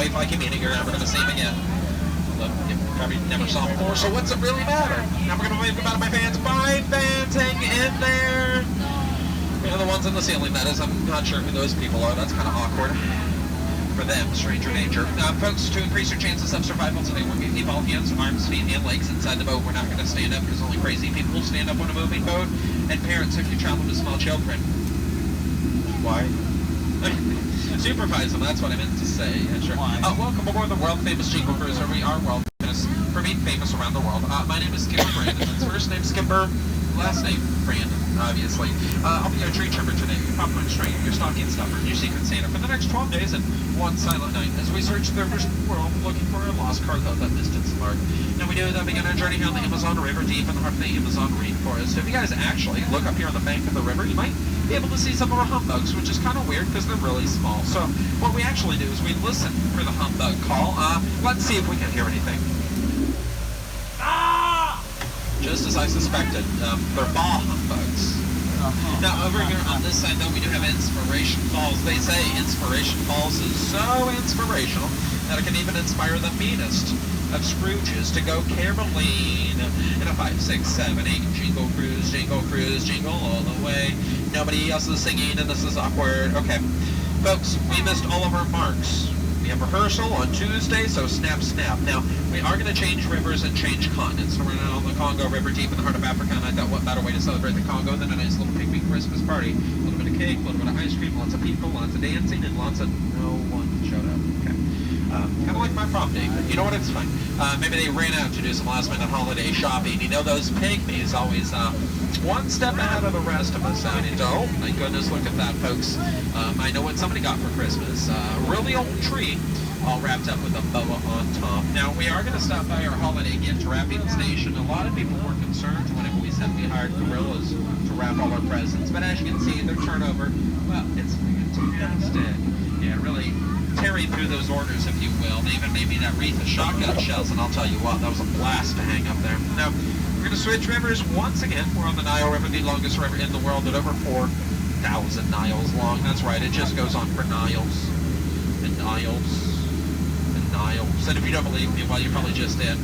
wave like you mean it, you're never going to see him again. Although, you probably never saw him before, so what's it really matter? Now we're going to wave goodbye to my fans. Bye, fans, hang in there. You know, the ones in the ceiling, that is. I'm not sure who those people are. That's kind of awkward. For them, stranger danger. Folks, to increase your chances of survival today, we're going to keep all hands, arms, feet, and legs inside the boat. We're not going to stand up because only crazy people will stand up on a moving boat. And parents, if you travel with small children. Why? Supervise them, that's what I meant to say. Yeah, sure. Welcome aboard the world-famous Jingle Cruise, where we are world-famous for being famous around the world. My name is Skipper Brandon. It's first name Skipper, last name Brandon, obviously. I'll be your tree trimmer today, your popcorn strain, your stocking stuffer, your secret Santa for the next 12 days and one silent night as we search the world looking for a lost cargo that missed its mark. Now we do that begin our journey down the Amazon River deep in the heart of the Amazon rainforest. If you guys actually look up here on the bank of the river, you might be able to see some of our humbugs, which is kind of weird because they're really small. So what we actually do is we listen for the humbug call. Let's see if we can hear anything. Just as I suspected, they're ball humbugs. Now, over here on this side, though, we do have Inspiration Falls. They say Inspiration Falls is so inspirational that it can even inspire the meanest of Scrooges to go caroling in a 5, 6, 7, 8 Jingle Cruise, jingle all the way. Nobody else is singing, and this is awkward. Okay, folks, we missed all of our marks. We have rehearsal on Tuesday, so snap, snap. Now, we are going to change rivers and change continents. So we're now on the Congo River deep in the heart of Africa, and I thought what better way to celebrate the Congo than a nice little picnic Christmas party. A little bit of cake, a little bit of ice cream, lots of people, lots of dancing, and lots of no one showed up. Okay. Kind of like my prom date, but you know what, it's fine. Maybe they ran out to do some last minute holiday shopping. You know, those pygmies always one step ahead of the rest of us. And oh my goodness, look at that, folks. I know what somebody got for Christmas. A really old tree, all wrapped up with a boa on top. Now, we are going to stop by our holiday gift wrapping station. A lot of people were concerned whenever we said we hired gorillas to wrap all our presents. But as you can see, their turnover, well, it's fantastic. Yeah, really tearing through those orders, if you will. They even made me that wreath of shotgun shells, and I'll tell you what, that was a blast to hang up there. Now, we're going to switch rivers once again. We're on the Nile River, the longest river in the world at over 4,000 Niles long. That's right, it just goes on for Niles and Niles and Niles. And if you don't believe me, well, you probably just did.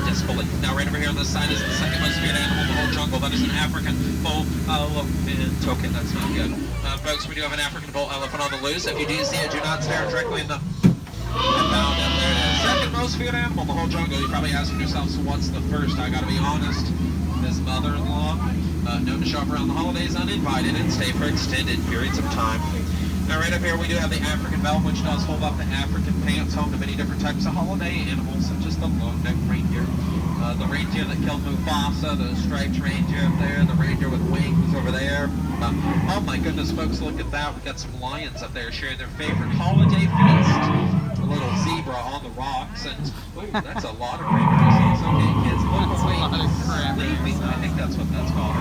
Disbelief. Now, right over here on this side is the second most feared animal in the whole jungle. That is an African bull elephant. Okay, that's not good. Folks, we do have an African bull elephant on the loose. If you do see it, do not stare directly in the... I found it. There it is. Second most feared animal in the whole jungle. You're probably asking yourselves, so what's the first? I gotta be honest. His mother-in-law, known to shop around the holidays uninvited and stay for extended periods of time. Now, right up here, we do have the African velvet, which does hold up the African pants, home to many different types of holiday animals, such as the long-necked reindeer, the reindeer that killed Mufasa, the striped reindeer up there, the reindeer with wings over there. Oh my goodness, folks, look at that. We've got some lions up there sharing their favorite holiday feast. A little zebra on the rocks, and ooh, that's a lot of reindeers. Okay, kids, look away. Sleeping. I think that's what that's called.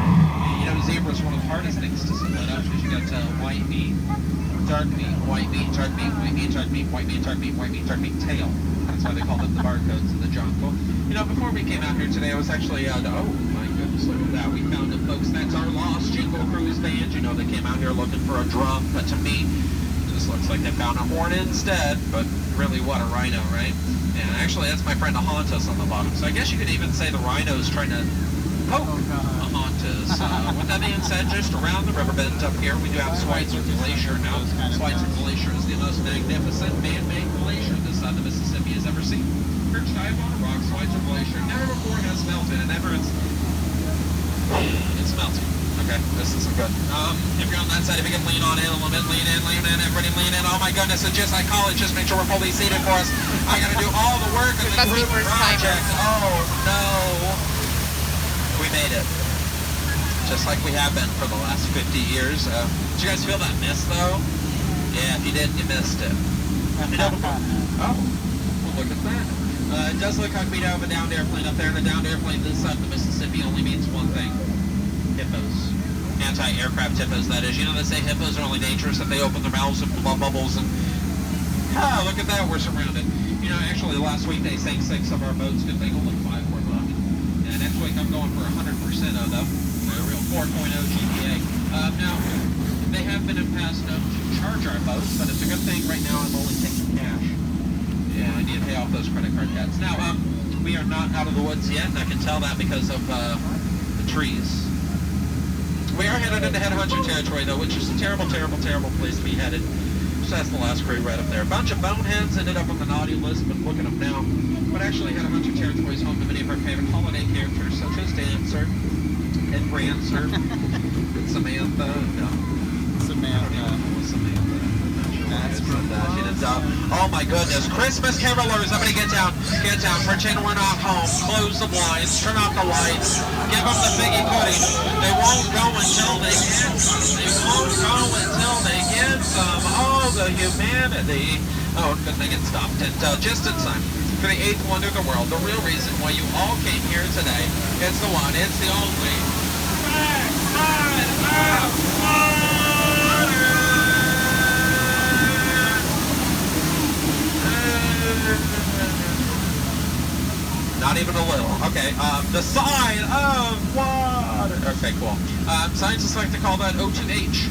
You know, zebra is one of the hardest things to split up because you got white meat, dark meat, white meat, dark meat, white meat, dark meat, white meat, dark meat, white meat, dark meat, tail. That's why they call them the barcodes in the jungle. You know, before we came out here today, I was actually, oh my goodness, look at that. We found it, folks. That's our lost Jingle Cruise band. You know, they came out here looking for a drum, but to me, it just looks like they found a horn instead, but really, what a rhino, right? And actually, that's my friend Ahontas on the bottom. So I guess you could even say the rhino's trying to poke Ahontas. With that being said, just around the river bend up here, we do have Schweitzer Glacier. Now, Schweitzer Glacier is the most magnificent man-made glacier this side of the Mississippi has ever seen. Perched high upon a rock, Schweitzer Glacier never before has melted, and ever it's melting. Okay, this isn't good. If you're on that side, if you can lean on in a little bit, lean in, everybody lean in. Oh my goodness, it's just like college, just make sure we're fully seated for us. I gotta do all the work of the group project. Oh no. We made it. Just like we have been for the last 50 years. Did you guys feel that miss though? Yeah, if you didn't, you missed it. Oh, well, look at that. It does look like we have a downed airplane up there, and a downed airplane this side of the Mississippi only means one thing. Hippos. Anti-aircraft hippos, that is. You know, they say hippos are only dangerous if they open their mouths and blow bubbles and... Ah, look at that, we're surrounded. You know, actually, last week they sank 6 of our boats. Good thing only 5 were left. And next week I'm going for 100% of them. A real 4.0 GPA. Now, they have been in past known to charge our boats, but it's a good thing right now I'm only taking cash. off those credit card debts. Now, we are not out of the woods yet, and I can tell that because of the trees. We are headed into head hunter territory, though, which is a terrible, terrible, terrible place to be headed. Just that's the last crew right up there. A bunch of boneheads ended up on the naughty list, but look at them now. But actually, head hunter territory is home to many of our favorite holiday characters, such as Dancer and Prancer and Samantha. No. Samantha. That's from that. Oh my goodness. Christmas carolers, everybody get down. Get down. Pretend we're not home. Close the blinds. Turn off the lights. Give them the figgy pudding. They won't go until they get some. They won't go until they get some. Oh, the humanity. Oh, good thing it stopped. And just in time for the 8th wonder of the world, the real reason why you all came here today, it's the one, it's the only. Not even a little. Okay, the sign of water. Okay, cool. Scientists like to call that O2H.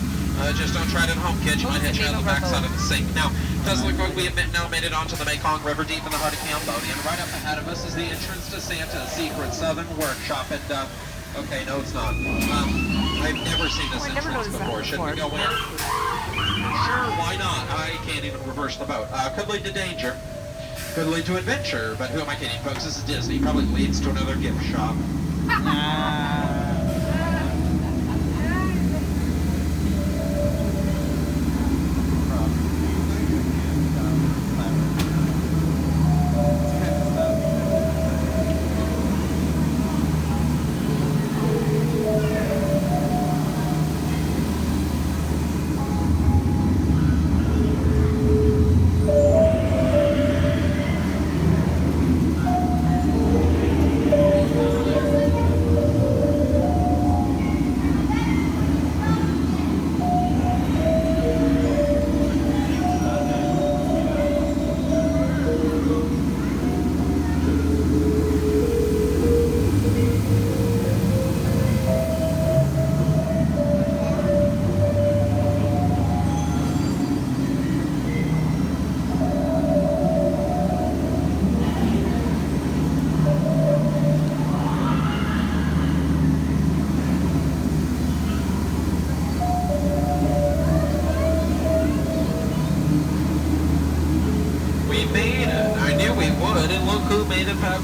Just don't try it at home, kids. You might hit you on the backside of the sink. Now, it does look like we have now made it onto the Mekong River deep in the heart of Cambodia. And right up ahead of us is the entrance to Santa's secret southern workshop. And, okay, no, it's not. I've never seen this entrance before. Should we go in? Sure, why not? I can't even reverse the boat. Could lead to danger. Could lead to adventure, but who am I kidding, folks? This is Disney. Probably leads to another gift shop.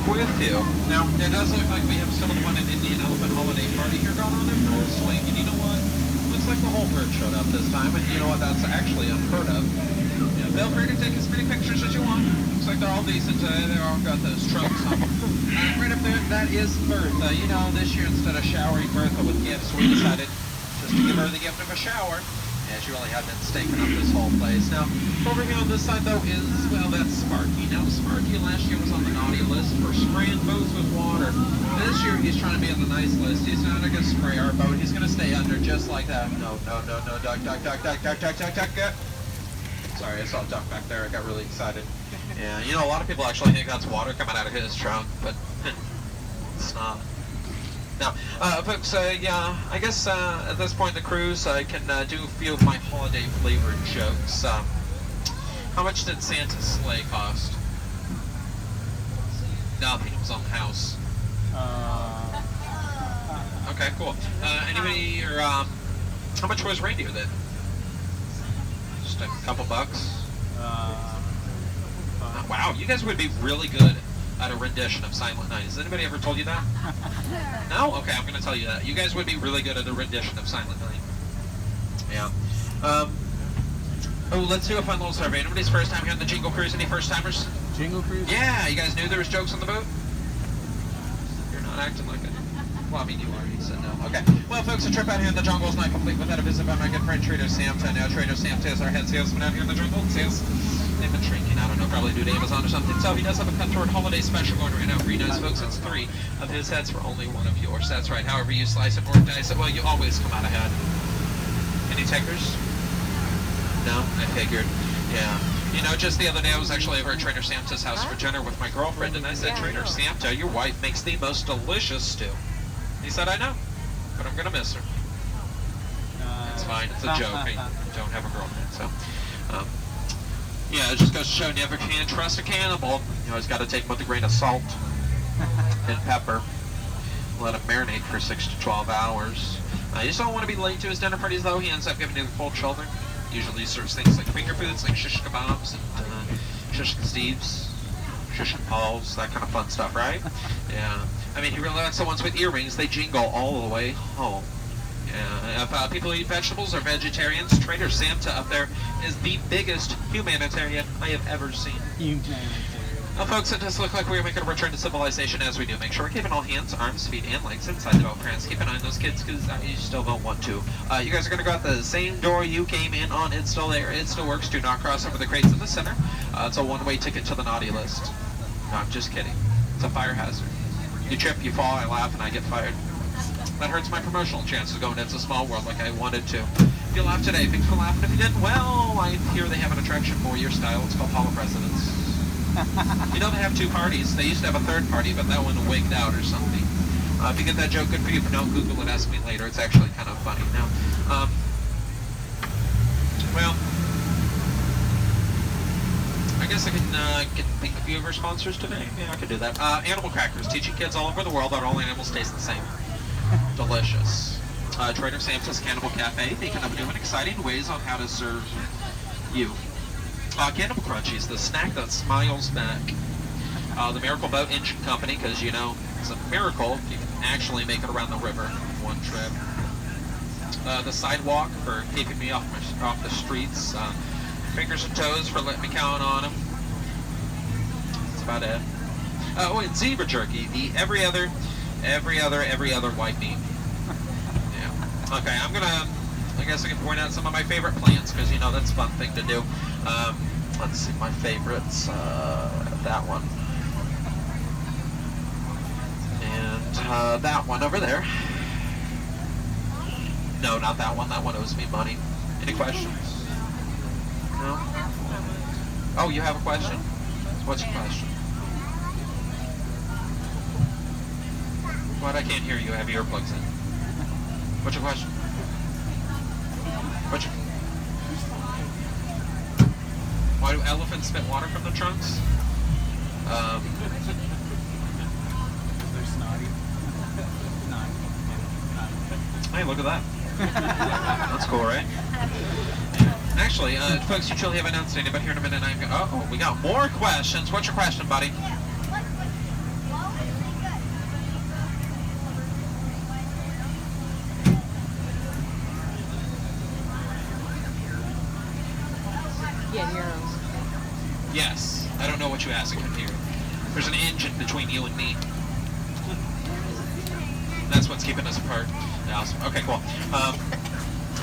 With you. Now, it does look like we have some of the one in Indian Elephant Holiday Party here going on in full swing, and you know what? Looks like the whole herd showed up this time, and you know what? That's actually unheard of. Yeah, feel free to take as many pictures as you want. Looks like they're all decent today. They all got those trucks on. Right up there, that is Bertha. You know, this year instead of showering Bertha with gifts, we decided just to give her the gift of a shower. Yeah, she really had been staking up this whole place. Now, over here on this side, though, is, well, that's Sparky. Now, Sparky last year was on the naughty list for spraying boats with water. This year, he's trying to be on the nice list. He's not going to spray our boat. He's going to stay under just like that. No, duck. Sorry, I saw a duck back there. I got really excited. Yeah, you know, a lot of people actually think that's water coming out of his trunk, but it's not. Now, folks, yeah, I guess at this point in the cruise, I can do a few of my holiday-flavored jokes. How much did Santa's sleigh cost? Nothing. It was on the house. Okay, cool. Anybody, or how much was reindeer then? Just a couple bucks? Wow, you guys would be really good at a rendition of Silent Night. Has anybody ever told you that? No? Okay, I'm going to tell you that. You guys would be really good at a rendition of Silent Night. Yeah. Oh, let's do a fun little survey. Anybody's first time here on the Jingle Cruise? Any first timers? Jingle Cruise? Yeah, you guys knew there was jokes on the boat? You're not acting like it. Well, I mean, you already said no. Okay. Well, folks, a trip out here in the jungle is not complete without a visit by my good friend Trader Samta. Now, Trader Samta is our head salesman out here in the jungle. Sales. They've been shrinking. I don't know, probably due to Amazon or something. So he does have a cut toward holiday special going right now for you guys, folks. It's 3 of his heads for only 1 of yours. That's right. However you slice it or dice it, well, you always come out ahead. Any takers? No? I figured. Yeah. You know, just the other day I was actually over at Trader Samta's house for dinner with my girlfriend, and I said, Trader Samta, your wife makes the most delicious stew. He said, I know, but I'm going to miss her. It's fine. It's a joke. I don't have a girlfriend, so... Yeah, it just goes to show you never can trust a cannibal. You always got to take them with a grain of salt and pepper. Let him marinate for 6 to 12 hours. You just don't want to be late to his dinner parties, though. He ends up giving you the cold shoulder. Usually serves things like finger foods, like shish kebabs and shish steves, shish and balls, that kind of fun stuff, right? Yeah. I mean, he really likes the ones with earrings. They jingle all the way home. Yeah. If people eat vegetables or vegetarians, Trader Santa up there is the biggest humanitarian I have ever seen. Now, folks, it does look like we're making a return to civilization as we do. Make sure we're keeping all hands, arms, feet, and legs inside the boat, friends. Keep an eye on those kids, because you still don't want to. You guys are going to go out the same door you came in on. It's still there. It still works. Do not cross over the crates in the center. It's a one-way ticket to the naughty list. No, I'm just kidding. It's a fire hazard. You trip, you fall, I laugh, and I get fired. That hurts my promotional chances going It's a Small World like I wanted to. If you laugh today, thanks for laughing. If you didn't, well, I hear they have an attraction for your style. It's called Hall of Presidents. You know, they have 2 parties. They used to have a 3rd party, but that one wigged out or something. If you get that joke, good for you. If you don't, Google it, ask me later. It's actually kind of funny. Now, well, I guess I can think a few of our sponsors today. Yeah, I could do that. Animal Crackers, teaching kids all over the world that all animals taste the same. Delicious. Trader Sam's Cannibal Cafe, thinking of new and exciting ways on how to serve you. Cannibal Crunchies, the snack that smiles back. The Miracle Boat Engine Company, because, you know, it's a miracle you can actually make it around the river in one trip. The Sidewalk for keeping me off the streets. Fingers and Toes for letting me count on them. That's about it. Oh, and Zebra Jerky, the every other white meat. Yeah. Okay, I guess I can point out some of my favorite plants, because, you know, that's a fun thing to do. Let's see, my favorites, that one. And that one over there. No, not that one. That one owes me money. Any questions? No? Oh, you have a question? What's your question? What? I can't hear you. I have earplugs in. What's your question? Why do elephants spit water from their trunks? They're snotty. Hey, look at that. That's cool, right? Actually, folks, you truly have announced anything, but here in a minute I'm going oh, we got more questions. What's your question, buddy? Yes. I don't know what you asked. I couldn't hear. There's an engine between you and me. That's what's keeping us apart. Yeah, awesome. Okay, cool.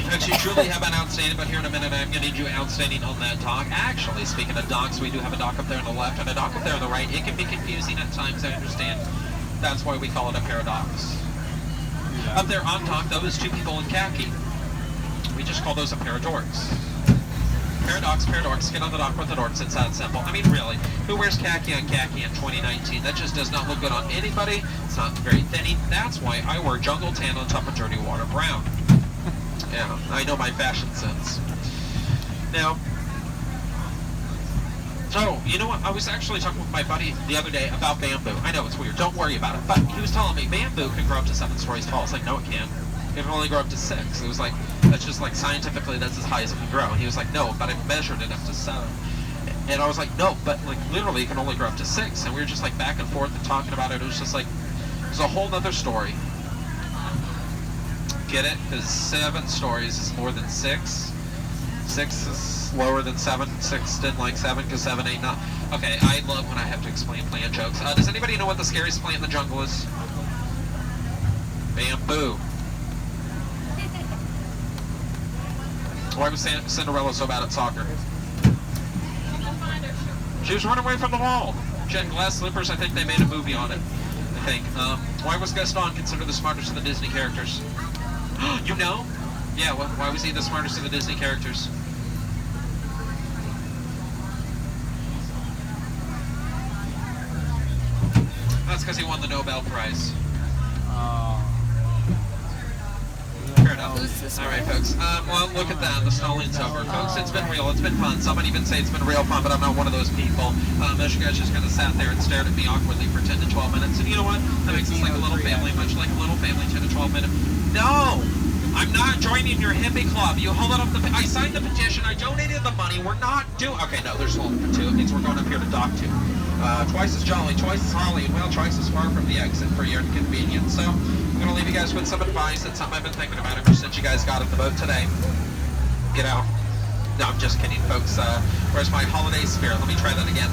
Folks, you truly have been outstanding, but here in a minute I'm going to need you outstanding on that dock. Actually, speaking of docks, we do have a dock up there on the left and a dock up there on the right. It can be confusing at times, I understand. That's why we call it a paradox. Yeah. Up there on dock, though, is 2 people in khaki. We just call those a pair of dorks. Paradox, get on the dock with the dorks. It's that simple. I mean, really, who wears khaki on khaki in 2019? That just does not look good on anybody. It's not very thinny. That's why I wear jungle tan on top of dirty water brown. Yeah, I know my fashion sense. Now, so, you know what? I was actually talking with my buddy the other day about bamboo. I know it's weird. Don't worry about it. But he was telling me bamboo can grow up to 7 stories tall. It's like, no, it can't. It can only grow up to 6. It was like, that's just like scientifically that's as high as it can grow. And he was like, no, but I've measured it up to 7. And I was like, no, but like literally it can only grow up to 6. And we were just like back and forth and talking about it. It was just like, it was a whole nother story. Get it? Because 7 stories is more than 6. 6 is lower than 7. 6 didn't like 7 because 7 ain't not. Okay, I love when I have to explain plant jokes. Does anybody know what the scariest plant in the jungle is? Bamboo. Why was Cinderella so bad at soccer? She was running away from the wall. She had glass slippers. I think they made a movie on it. I think. Why was Gaston considered the smartest of the Disney characters? You know? Yeah, why was he the smartest of the Disney characters? That's because he won the Nobel Prize. fair enough. All right, folks. Well, look at that. The snowing's over. Folks, it's been real. It's been fun. Some might even say it's been real fun, but I'm not one of those people. Most of you guys just kind of sat there and stared at me awkwardly for 10 to 12 minutes. And you know what? That makes us like a little family, much like a little family, 10 to 12 minutes. No! I'm not joining your hippie club. You hold it up. I signed the petition. I donated the money. We're not doing... Okay, no, there's holding for two. It means we're going up here to dock two. Twice as jolly, twice as holly, and well, twice as far from the exit for your convenience. So, I'm going to leave you guys with some advice. It's something I've been thinking about ever since you guys got in the boat today. Get out. No, I'm just kidding, folks. Where's my holiday spirit? Let me try that again.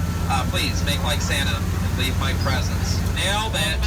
Please, make like Santa and leave my presents. Nailed it.